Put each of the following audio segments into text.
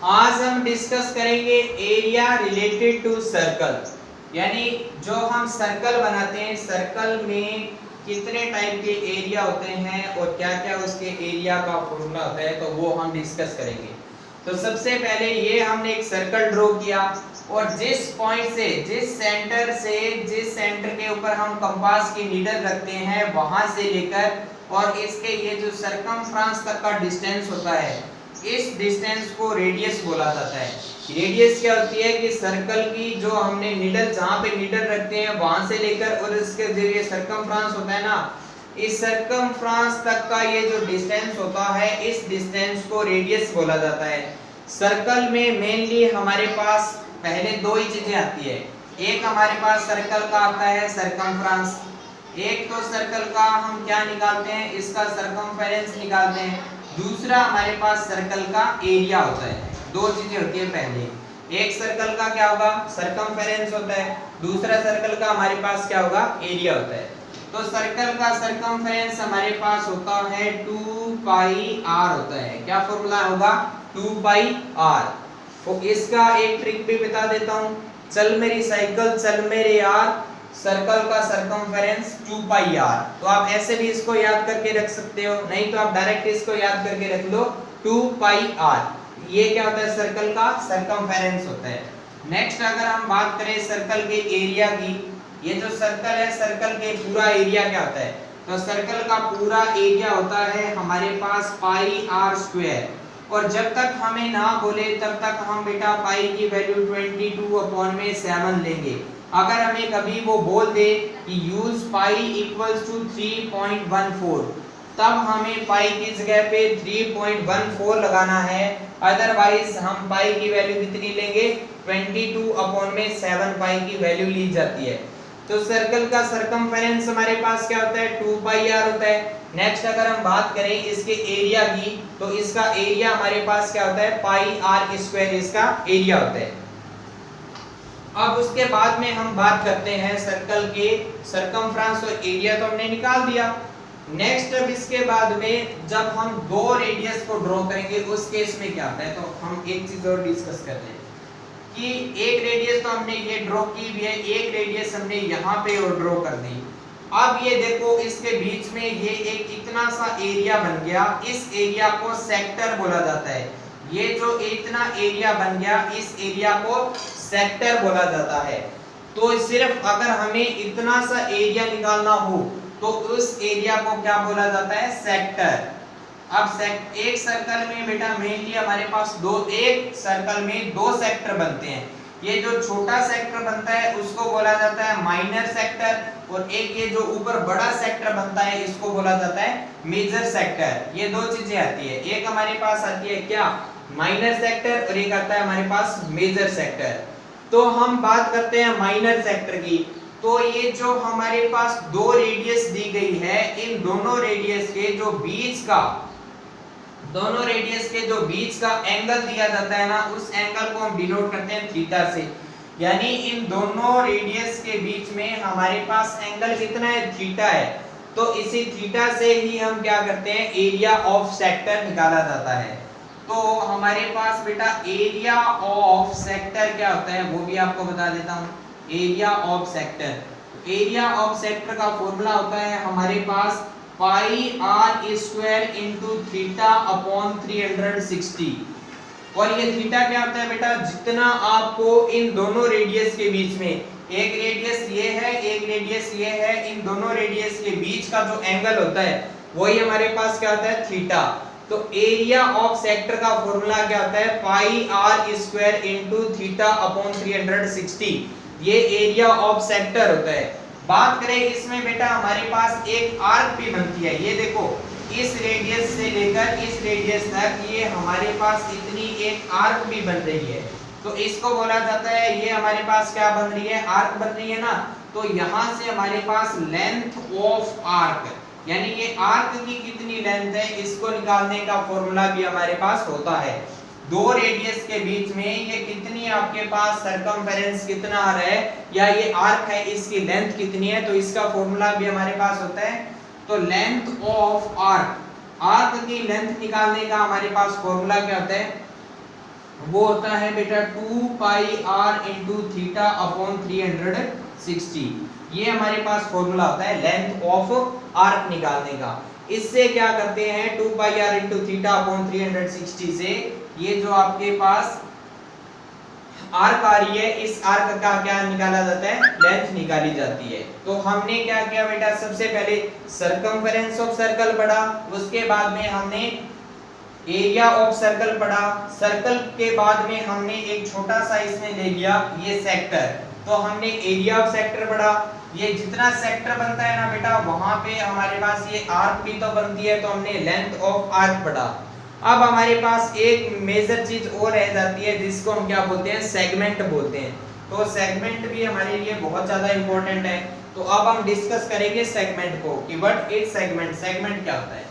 आज हम डिस्कस करेंगे एरिया रिलेटेड टू सर्कल, यानी जो हम सर्कल बनाते हैं सर्कल में कितने टाइप के एरिया होते हैं और क्या क्या उसके एरिया का फॉर्मूला होता है, तो वो हम डिस्कस करेंगे। तो सबसे पहले ये हमने एक सर्कल ड्रॉ किया और जिस पॉइंट से जिस सेंटर के ऊपर हम कंपास की नीडल रखते हैं वहां से लेकर और इसके ये जो सर्कमफ्रेंस तक का डिस्टेंस होता है, इस डिस्टेंस को रेडियस बोला जाता है। रेडियस क्या होती है कि सर्कल की जो हमने नीडल जहां पे नीडल रखते हैं वहां से लेकर और इसके जो ये सर्कमफ्रेंस होता है ना, इस सर्कमफ्रेंस तक का ये जो डिस्टेंस होता है इस डिस्टेंस को रेडियस बोला जाता है। सर्कल में मेनली हमारे पास पहले दो ही चीजें आती है। एक हमारे पास सर्कल का आता है सर्कमफ्रेंस, एक तो सर्कल का हम क्या निकालते हैं, इसका सर्कमफेरेंस निकालते हैं। दूसरा हमारे पास सर्कल का एरिया होता है। दो चीजें होती है, पहले एक सर्कल का क्या होगा, सर्कमफेरेंस होता है, दूसरा सर्कल का हमारे पास क्या होगा, एरिया होता है। तो सर्कल का सर्कमफेरेंस हमारे पास होता है 2 पाई r होता है। क्या फॉर्मूला होगा, 2 पाई r। तो इसका एक ट्रिक भी बता देता हूं, चल मेरी साइकिल चल मेरे यार, सर्कल का सर्कमफेरेंस 2 पाई r। तो आप ऐसे भी इसको याद करके रख सकते हो, नहीं तो आप डायरेक्ट इसको याद करके रख लो 2 पाई r। ये क्या होता है, सर्कल का सर्कमफेरेंस होता है। नेक्स्ट अगर हम बात करें सर्कल के एरिया की, ये जो सर्कल है सर्कल के पूरा एरिया क्या होता है, तो सर्कल का पूरा एरिया होता है हमारे पास पाई r स्क्वायर। और जब तक हमें ना बोले तब तक हम बेटा पाई की वैल्यू 22/7 लेंगे। अगर हमें कभी वो बोल दे कि यूज पाई इक्वल्स टू 3.14, तब हमें पाई की जगह पे 3.14 लगाना है, अदरवाइज हम पाई की वैल्यू कितनी लेंगे, 22/7 पाई की वैल्यू ली जाती है। तो सर्कल का सर्कमफेरेंस हमारे पास क्या होता है, 2 पाई r होता है। नेक्स्ट अगर हम बात करें इसके एरिया की, तो इसका एरिया हमारे पास क्या होता है, पाई r स्क्वायर इसका एरिया होता है। अब उसके बाद में हम बात करते हैं सर्कल के सर्कमफ्रेंस और एरिया तो हमने निकाल दिया। नेक्स्ट अब इसके बाद में जब हम दो रेडियस को ड्रॉ करेंगे उस केस में क्या होता है, तो हम एक चीज और डिस्कस करते हैं कि एक रेडियस तो हमने ये ड्रॉ की भी है, एक रेडियस हमने यहाँ पे और ड्रॉ कर दी। अब ये देखो इसके बीच में ये एक इतना सा एरिया बन गया, इस एरिया को सेक्टर बोला जाता है। ये जो इतना एरिया बन गया इस एरिया को सेक्टर बोला जाता है। तो सिर्फ अगर हमें इतना सा एरिया निकालना हो तो उस एरिया को क्या बोला जाता है, सेक्टर। अब एक सर्कल में बेटा मेनली हमारे पास एक सर्कल में दो सेक्टर बनते हैं। ये जो छोटा सेक्टर बनता है उसको बोला जाता है माइनर सेक्टर, और एक ये जो ऊपर बड़ा सेक्टर बनता है इसको बोला जाता है मेजर सेक्टर। ये दो चीजें आती है, एक हमारे पास आती है क्या, माइनर सेक्टर, और एक आता है हमारे पास मेजर सेक्टर। तो हम बात करते हैं माइनर सेक्टर की। तो ये जो हमारे पास दो रेडियस दी गई है, इन दोनों रेडियस के जो बीच का एंगल दिया जाता है ना, उस एंगल को हम डिनोट करते हैं थीटा से। यानी इन दोनों रेडियस के बीच में हमारे पास एंगल कितना है, थीटा है। तो इसी थीटा से ही हम क्या करते हैं, एरिया ऑफ सेक्टर निकाला जाता है। तो हमारे पास बेटा एरिया ऑफ सेक्टर क्या होता है वो भी आपको बता देता हूं। एरिया ऑफ सेक्टर का फॉर्मूला होता है हमारे पास पाई r square into theta upon 360। और ये थीटा क्या होता है बेटा, जितना आपको इन दोनों रेडियस के बीच में, एक रेडियस ये है एक रेडियस ये है, इन दोनों रेडियस के बीच का जो एंगल होता है वही हमारे पास क्या होता है, थीटा। तो एरिया ऑफ सेक्टर का फॉर्मूला क्या होता है, पाई r square into theta upon 360। ये एरिया ऑफ सेक्टर होता है। बात करें इसमें बेटा हमारे पास एक आर्क भी बनती है। ये देखो इस रेडियस से लेकर इस रेडियस तक ये हमारे पास इतनी एक आर्क भी बन रही है। तो इसको बोला जाता है, ये हमारे पास क्या बन रही है, आर्क बन रही है ना। तो यहाँ से हमारे पास लेंथ ऑफ आर्क, यानी ये आर्क की कितनी लेंथ है इसको निकालने का फॉर्मूला भी हमारे पास होता है। दो रेडियस के बीच में ये कितनी आपके पास सर्कमफेरेंस कितना आ रहा है, या ये आर्क है इसकी लेंथ कितनी है, तो इसका फॉर्मूला भी हमारे पास होता है। तो लेंथ ऑफ आर्क, आर्क की लेंथ निकालने का हमारे पास फॉर्मूला क्या होता है, वो होता है बेटा 2 पाई r इंटू थीटा अपॉन 360। ये हमारे पास फॉर्मूला होता है लेंथ ऑफ आर्क निकालने का। इससे क्या करते हैं 2 पाई r इंटू थीटा अपॉन 360 से ये जो आपके पास आर्क आ रही है, इस आर्क का क्या निकाला जाता है, लेंथ निकाली जाती है। तो हमने क्या किया बेटा, सबसे पहले सरकमफेरेंस ऑफ सर्कल पढ़ा, उसके बाद में हमने एरिया ऑफ सर्कल पढ़ा, सर्कल के बाद में हमने एक छोटा सा इसमें ले लिया ये सेक्टर, तो हमने एरिया ऑफ सेक्टर पढ़ा। ये जितना सेक्टर बनता है ना बेटा, वहां पे हमारे पास ये आर्क भी तो बनती है, तो हमने लेंथ ऑफ आर्क पढ़ा। अब हमारे पास एक मेजर चीज और रह जाती है जिसको हम क्या बोलते हैं, सेगमेंट बोलते हैं। तो सेगमेंट भी हमारे लिए बहुत ज्यादा इंपॉर्टेंट है। तो अब हम डिस्कस करेंगे सेगमेंट को कि व्हाट इज सेगमेंट, सेगमेंट क्या होता है।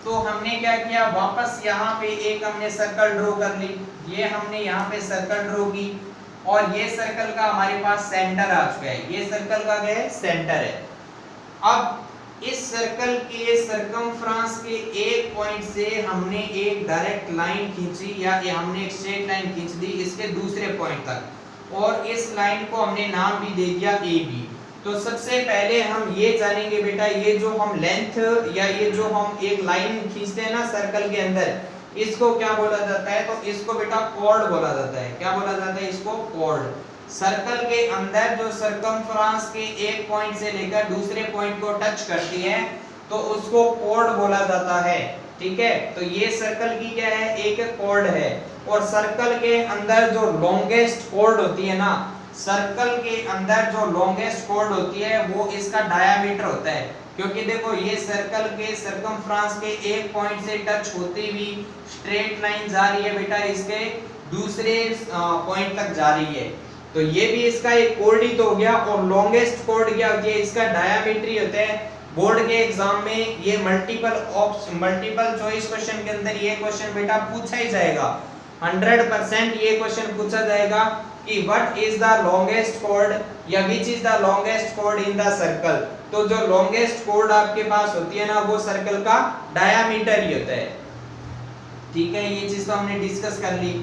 तो हमने क्या किया, वापस यहाँ पे एक हमने सर्कल ड्रॉ कर ली, ये हमने यहाँ पे सर्कल ड्रॉ की और ये सर्कल का हमारे पास सेंटर आ चुका है, ये सर्कल का क्या है, सेंटर है। अब इस सर्कल के सरकमफ्रेंस के एक पॉइंट से हमने एक डायरेक्ट लाइन खींची या हमने एक स्ट्रेट लाइन खींच दी इसके दूसरे पॉइंट तक, और इस लाइन को हमने नाम भी दे दिया ए बी। तो सबसे पहले हम ये जानेंगे बेटा, ये जो हम लेंथ या ये जो हम एक लाइन खींचते हैं ना सर्कल के अंदर, इसको क्या बोला जाता है, तो इसको बेटा कॉर्ड बोला जाता है। क्या बोला जाता है, इसको कॉर्ड। सर्कल के अंदर जो सरकमफ्रेंस के एक पॉइंट से लेकर दूसरे पॉइंट को टच करती है तो उसको कॉर्ड बोला जाता है। ठीक है, तो ये सर्कल की क्या है, एक कॉर्ड है। और सर्कल के अंदर जो लॉन्गेस्ट कॉर्ड होती है ना, सर्कल के अंदर जो लॉन्गेस्ट कॉर्ड होती है वो इसका डायामीटर होता है, क्योंकि देखो ये सर्कल के सरकमफ्रेंस के एक पॉइंट से टच होती हुई स्ट्रेट लाइन जा रही है बेटा, इसके दूसरे पॉइंट तक जा रही है, तो ये भी इसका एक कॉर्ड ही तो हो गया। और लॉन्गेस्ट कॉर्ड क्या होती है, इसका डायामीटर ही होता है। बोर्ड के एग्जाम में ये मल्टीपल चॉइस क्वेश्चन के अंदर ये क्वेश्चन बेटा पूछा ही जाएगा, 100% ये क्वेश्चन पूछा जाएगा कि what is the longest chord या which is the longest chord in the circle. तो जो लॉन्गेस्ट कॉर्ड आपके पास होती है ना, वो सर्कल का डायामीटर ही होता है। ठीक है, ये चीज तो हमने डिस्कस कर ली।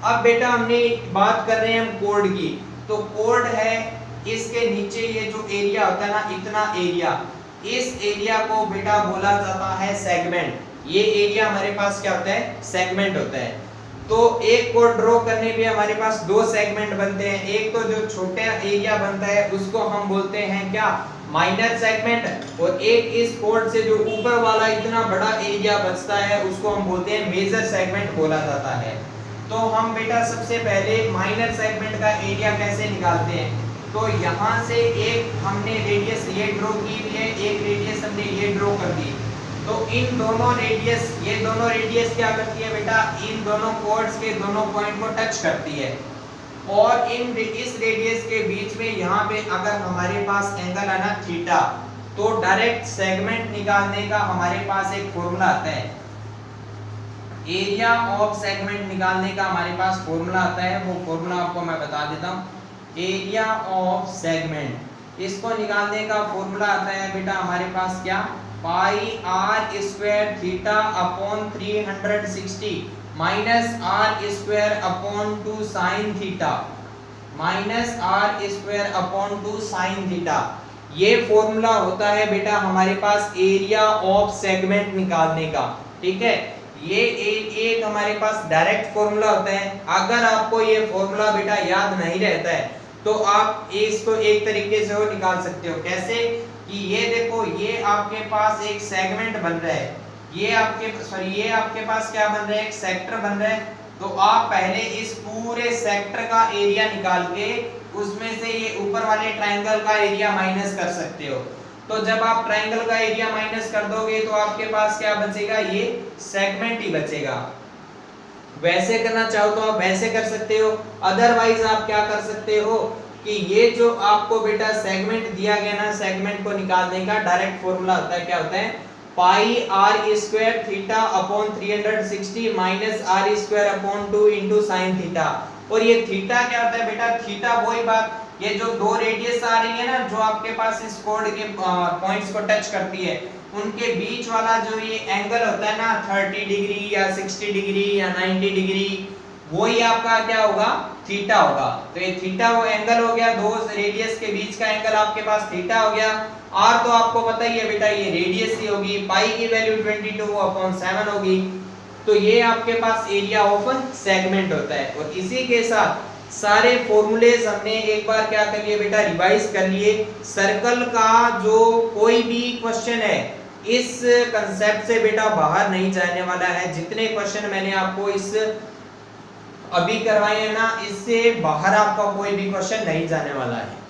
अब बेटा हमने बात कर रहे हैं हम कोड की, तो कोड है इसके नीचे ये जो एरिया होता है ना, इतना एरिया, इस एरिया को बेटा बोला जाता है सेगमेंट। ये एरिया हमारे पास क्या होता है, सेगमेंट होता है। तो एक कोड ड्रॉ करने पे हमारे पास दो सेगमेंट बनते हैं, एक तो जो छोटा एरिया बनता है उसको हम बोलते हैं क्या, माइनर सेगमेंट, और एक इस कोड से जो ऊपर वाला इतना बड़ा एरिया बचता है उसको हम बोलते हैं मेजर सेगमेंट बोला जाता है। तो हम बेटा सबसे पहले माइनर सेगमेंट का एरिया कैसे निकालते हैं, तो यहाँ से एक हमने रेडियस ये ड्रॉ की हुई है, एक रेडियस हमने ये ड्रॉ कर दी, तो इन दोनों रेडियस, ये दोनों रेडियस क्या करती है बेटा, इन दोनों कोड्स के दोनों पॉइंट को टच करती है, और इस रेडियस के बीच में यहाँ पे अगर हमारे पास एंगल है ना थीटा, तो डायरेक्ट सेगमेंट निकालने का हमारे पास एक फॉर्मूला आता है, एरिया ऑफ सेगमेंट निकालने का हमारे पास फॉर्मूला आता है। वो फॉर्मूला आपको मैं बता देता हूँ, एरिया ऑफ सेगमेंट, इसको निकालने का फॉर्मूला आता है बेटा हमारे पास क्या, pi r square theta upon 360 minus r square upon 2 sine theta, minus r square upon 2 sine theta. ये फॉर्मूला होता है बेटा हमारे पास एरिया ऑफ सेगमेंट निकालने का। ठीक है, ये एक हमारे पास डायरेक्ट फॉर्मूला होता है। अगर आपको ये फॉर्मूला बेटा याद नहीं रहता है तो आप इसको एक तरीके से वो निकाल सकते हो, कैसे कि ये देखो, ये आपके पास एक सेगमेंट बन रहा है, ये आपके पास क्या बन रहा है, एक सेक्टर बन रहा है। तो आप पहले इस पूरे सेक्टर का एरिया निकाल के उसमें से ये ऊपर वाले ट्रायंगल का एरिया माइनस कर सकते हो। तो जब आप ट्रायंगल का एरिया माइनस कर दोगे तो आपके पास क्या बचेगा, ये सेगमेंट ही बचेगा। वैसे करना चाहो तो आप वैसे कर सकते हो, अदरवाइज आप क्या कर सकते हो कि ये जो आपको बेटा सेगमेंट दिया गया ना, सेगमेंट को निकालने का डायरेक्ट फॉर्मूला होता है, क्या होता है, pi r square theta upon 360 minus r square upon 2 into sine theta. और ये थीटा क्या होता है बेटा, थीटा वही बात, ये जो दो रेडियस आ रही है ना, जो आपके पास इस कोड के पॉइंट्स को टच करती है, उनके बीच वाला जो ये एंगल होता है ना 30 डिग्री या 60 डिग्री या 90 डिग्री, वही आपका क्या होगा, थीटा होगा। तो ये थीटा वो एंगल हो गया, दो रेडियस के बीच का एंगल आपके पास थीटा हो गया। आर तो आपको पता ही है बेटा ये रेडियस ही होगी, पाई की वैल्यू 22/7 होगी। तो ये आपके पास एरिया ऑफ सेगमेंट होता है। और इसी के साथ सारे फॉर्मूलेज हमने एक बार क्या कर लिए बेटा, रिवाइज कर लिए। सर्कल का जो कोई भी क्वेश्चन है इस कंसेप्ट से बेटा बाहर नहीं जाने वाला है। जितने क्वेश्चन मैंने आपको इस अभी करवाए हैं ना, इससे बाहर आपका कोई भी क्वेश्चन नहीं जाने वाला है।